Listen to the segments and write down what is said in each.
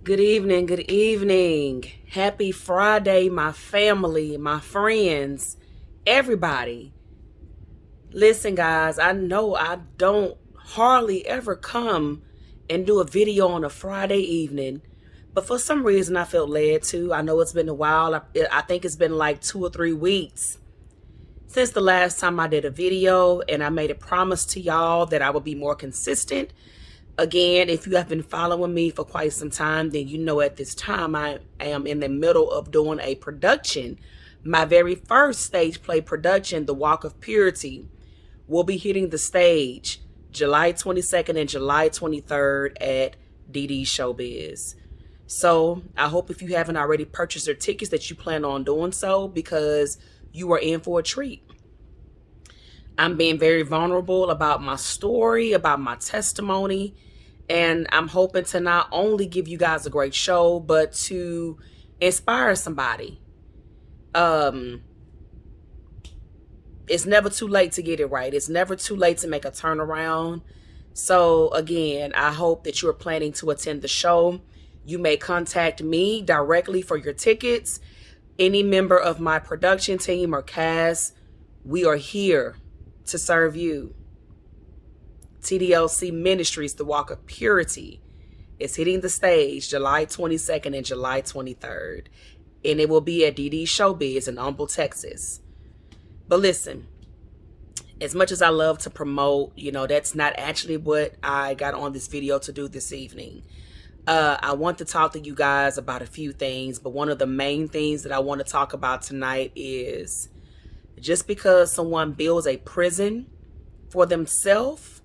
Good evening, good evening. Happy Friday, my family, my friends, everybody. Listen, guys, I know I don't hardly ever come and do a video on a Friday evening, but for some reason I felt led to. I know it's been a while. I think it's been like 2 or 3 weeks since the last time I did a video, and I made a promise to y'all that I would be more consistent. Again, if you have been following me for quite some time, then you know at this time I am in the middle of doing a production. My very first stage play production, The Walk of Purity, will be hitting the stage July 22nd and July 23rd at DD Showbiz. So I hope if you haven't already purchased your tickets that you plan on doing so, because you are in for a treat. I'm being very vulnerable about my story, about my testimony, and I'm hoping to not only give you guys a great show, but to inspire somebody. It's never too late to get it right. It's never too late to make a turnaround. So again, I hope that you're planning to attend the show. You may contact me directly for your tickets. Any member of my production team or cast, we are here to serve you. TDLC Ministries, The Walk of Purity, is hitting the stage July 22nd and July 23rd. And it will be at DD Showbiz in Humble, Texas. But listen, as much as I love to promote, that's not actually what I got on this video to do this evening. I want to talk to you guys about a few things, but one of the main things that I want to talk about tonight is just because someone builds a prison for themselves,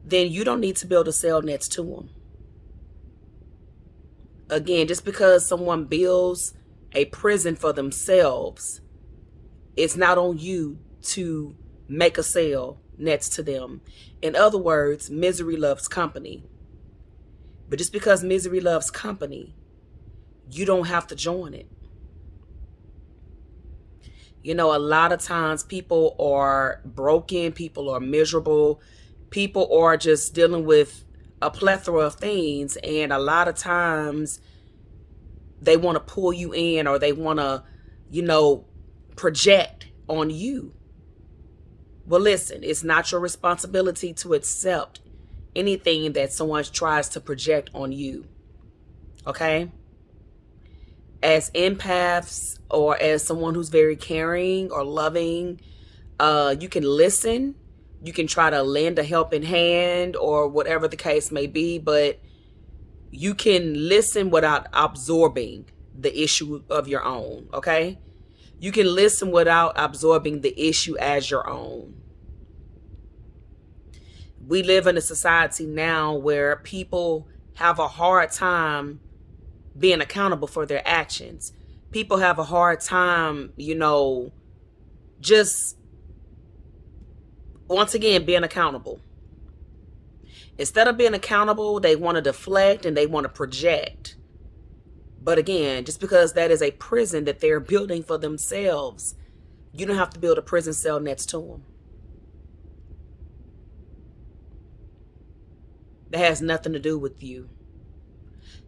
then you don't need to build a cell next to them. Again, just because someone builds a prison for themselves, it's not on you to make a cell next to them. In other words, misery loves company. But just because misery loves company, you don't have to join it. A lot of times people are broken, people are miserable, people are just dealing with a plethora of things, and a lot of times they want to pull you in, or they want to, project on you. Well, listen, it's not your responsibility to accept anything that someone tries to project on you. Okay? As empaths, or as someone who's very caring or loving, you can listen. You can try to lend a helping hand or whatever the case may be, but you can listen without absorbing the issue of your own, okay? You can listen without absorbing the issue as your own. We live in a society now where people have a hard time being accountable for their actions. People have a hard time, just once again being accountable. Instead of being accountable, they want to deflect and they want to project. But again, just because that is a prison that they're building for themselves, you don't have to build a prison cell next to them. That has nothing to do with you.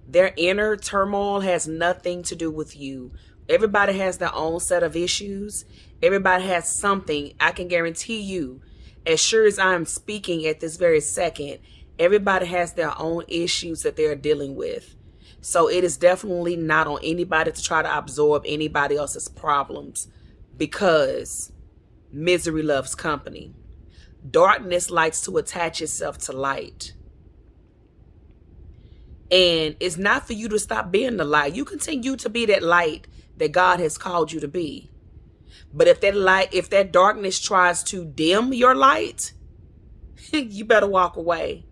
Their inner turmoil has nothing to do with you. Everybody has their own set of issues. Everybody has something. I can guarantee you, as sure as I'm speaking at this very second, everybody has their own issues that they're dealing with. So it is definitely not on anybody to try to absorb anybody else's problems, because misery loves company. Darkness likes to attach itself to light. And it's not for you to stop being the light. You continue to be that light that God has called you to be. But if that darkness tries to dim your light, you better walk away.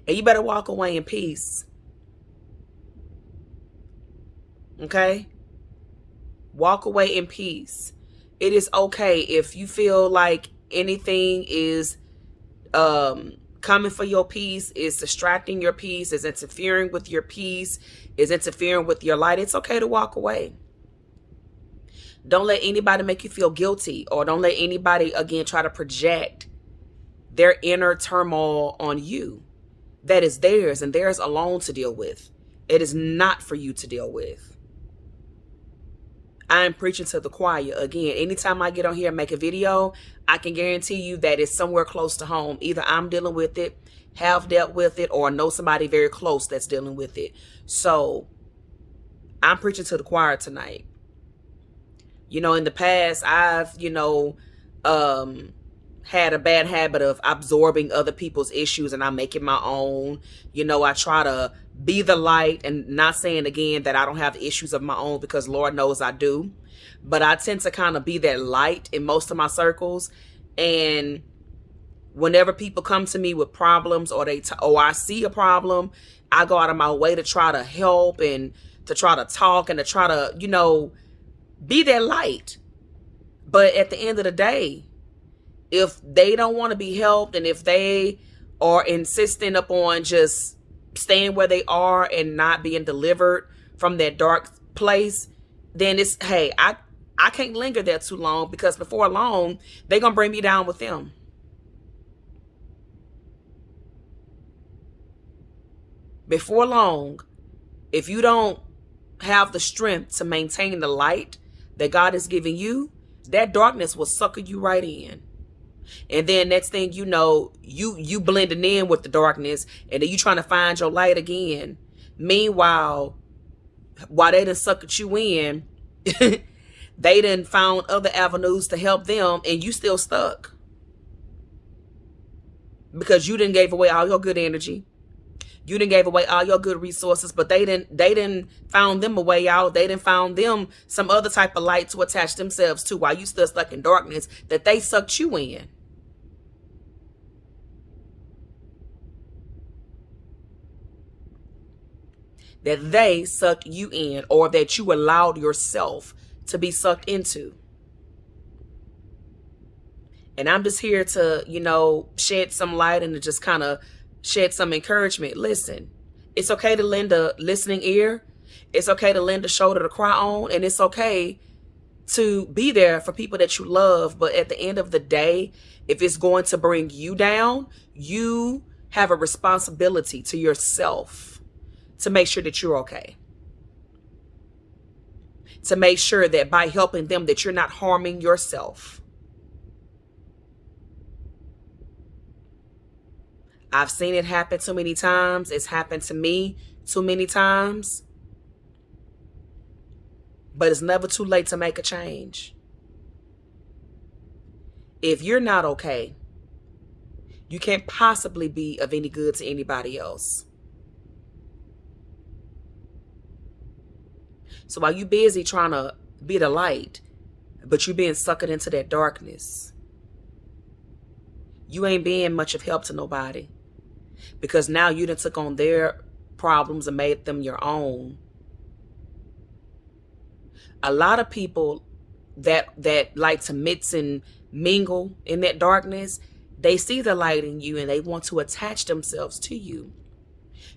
And you better walk away in peace. Okay? Walk away in peace. It is okay if you feel like anything is coming for your peace, is distracting your peace, is interfering with your peace, is interfering with your light. It's okay to walk away. Don't let anybody make you feel guilty, or don't let anybody, again, try to project their inner turmoil on you. That is theirs and theirs alone to deal with. It is not for you to deal with. I'm preaching to the choir. Again, anytime I get on here and make a video, I can guarantee you that it's somewhere close to home. Either I'm dealing with it, have dealt with it, or know somebody very close that's dealing with it. So I'm preaching to the choir tonight. You know, in the past, I've, had a bad habit of absorbing other people's issues and I make it my own. You know, I try to be the light, and not saying again that I don't have issues of my own, because Lord knows I do. But I tend to kind of be that light in most of my circles. And whenever people come to me with problems, or I see a problem, I go out of my way to try to help and to try to talk and to try to, be that light. But at the end of the day, if they don't want to be helped, and if they are insisting upon just staying where they are and not being delivered from that dark place, then it's, hey, I can't linger there too long, because before long, they're going to bring me down with them. Before long, if you don't have the strength to maintain the light that God is giving you, that darkness will sucker you right in. And then next thing you know, you blending in with the darkness, and then you trying to find your light again. Meanwhile, while they done suckered you in, they done found other avenues to help them, and you still stuck. Because you didn't gave away all your good energy. You didn't gave away all your good resources, but they didn't found them a way out. They didn't found them some other type of light to attach themselves to, while you still stuck in darkness that they sucked you in. That they sucked you in, or that you allowed yourself to be sucked into. And I'm just here to, shed some light and to just kind of shed some encouragement. Listen, it's okay to lend a listening ear. It's okay to lend a shoulder to cry on. And it's okay to be there for people that you love. But at the end of the day, if it's going to bring you down, you have a responsibility to yourself to make sure that you're okay. To make sure that by helping them, that you're not harming yourself. I've seen it happen too many times. It's happened to me too many times. But it's never too late to make a change. If you're not okay, you can't possibly be of any good to anybody else. So while you're busy trying to be the light, but you're being sucked into that darkness, you ain't being much of help to nobody. Because now you done took on their problems and made them your own. A lot of people that like to mix and mingle in that darkness, they see the light in you and they want to attach themselves to you.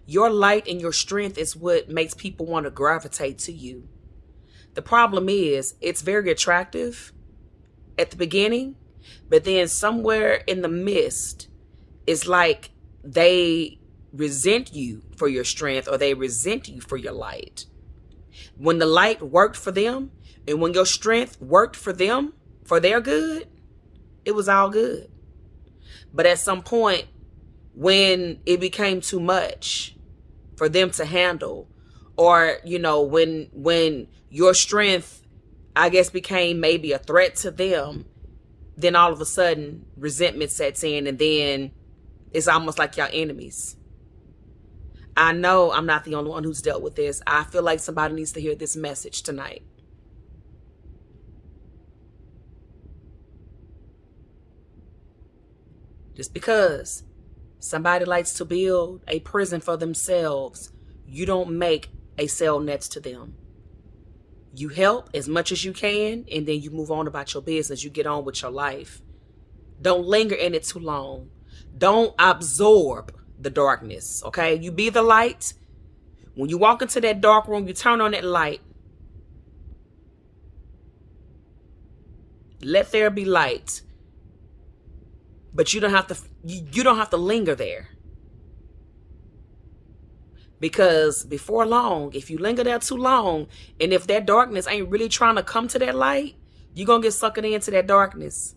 Your light and your strength is what makes people want to gravitate to you. The problem is, it's very attractive at the beginning, but then somewhere in the midst, it's like they resent you for your strength, or they resent you for your light. When the light worked for them, and when your strength worked for them, for their good, it was all good. But at some point, when it became too much for them to handle, or, when your strength, I guess, became maybe a threat to them, then all of a sudden resentment sets in, and then it's almost like y'all enemies. I know I'm not the only one who's dealt with this. I feel like somebody needs to hear this message tonight. Just because somebody likes to build a prison for themselves, you don't make a cell next to them. You help as much as you can, and then you move on about your business. You get on with your life. Don't linger in it too long. Don't absorb the darkness, okay? You be the light. When you walk into that dark room, you turn on that light. Let there be light. But you don't have to linger there. Because before long, if you linger there too long, and if that darkness ain't really trying to come to that light, you're going to get sucked into that darkness.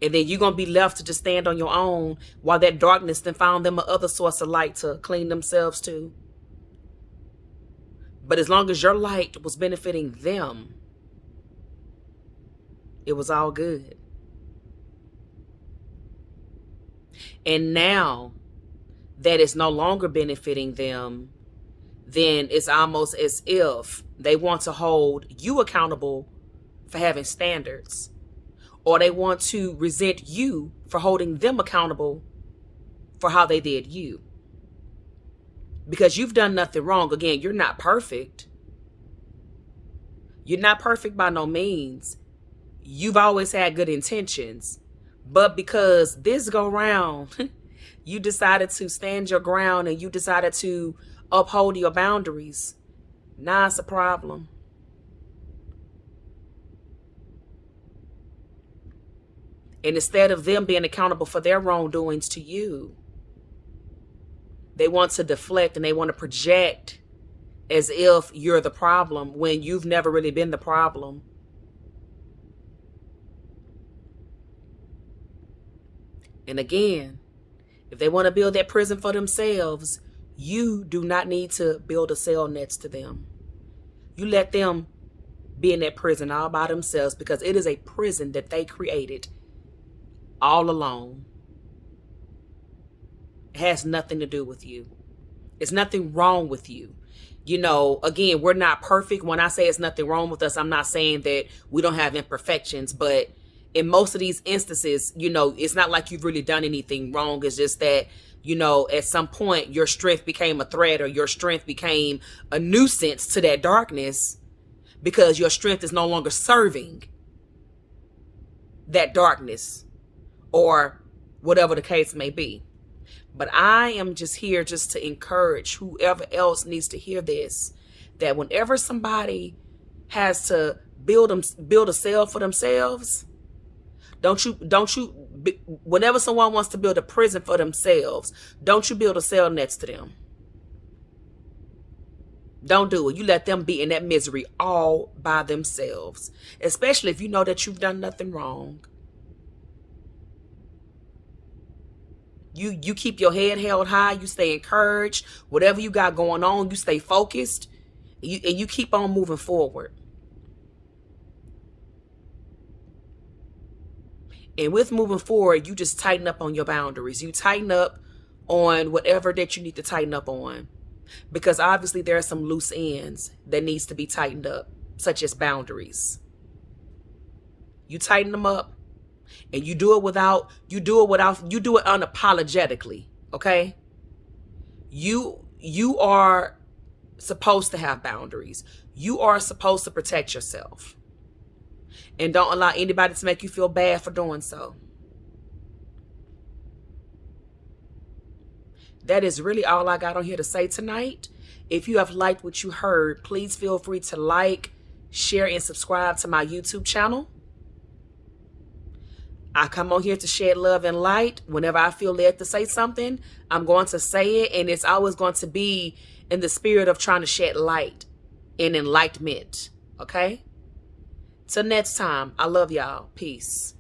And then you're going to be left to just stand on your own while that darkness then found them another source of light to clean themselves to. But as long as your light was benefiting them, it was all good. And now that it's no longer benefiting them, then it's almost as if they want to hold you accountable for having standards. Or they want to resent you for holding them accountable for how they did you. Because you've done nothing wrong. Again, you're not perfect. You're not perfect by no means. You've always had good intentions. But because this go round, you decided to stand your ground and you decided to uphold your boundaries. Now it's a problem. And instead of them being accountable for their wrongdoings to you, they want to deflect and they want to project as if you're the problem when you've never really been the problem. And again, if they want to build that prison for themselves, you do not need to build a cell next to them. You let them be in that prison all by themselves because it is a prison that they created all alone. It has nothing to do with you. It's nothing wrong with you. You know, again, we're not perfect. When I say it's nothing wrong with us, I'm not saying that we don't have imperfections, but in most of these instances, you know, it's not like you've really done anything wrong. It's just that, you know, at some point your strength became a threat or your strength became a nuisance to that darkness because your strength is no longer serving that darkness or whatever the case may be. But I am just here just to encourage whoever else needs to hear this, that whenever somebody has to build a cell for themselves, whenever someone wants to build a prison for themselves, don't you build a cell next to them. Don't do it. You let them be in that misery all by themselves, especially if you know that you've done nothing wrong. You keep your head held high. You stay encouraged. Whatever you got going on, you stay focused. And you keep on moving forward. And with moving forward, you just tighten up on your boundaries. You tighten up on whatever that you need to tighten up on. Because obviously there are some loose ends that needs to be tightened up, such as boundaries. You tighten them up. And you do it unapologetically, okay? You are supposed to have boundaries. You are supposed to protect yourself. And don't allow anybody to make you feel bad for doing so. That is really all I got on here to say tonight. If you have liked what you heard, please feel free to like, share, and subscribe to my YouTube channel. I come on here to shed love and light. Whenever I feel led to say something, I'm going to say it. And it's always going to be in the spirit of trying to shed light and enlightenment. Okay? Till next time, I love y'all. Peace.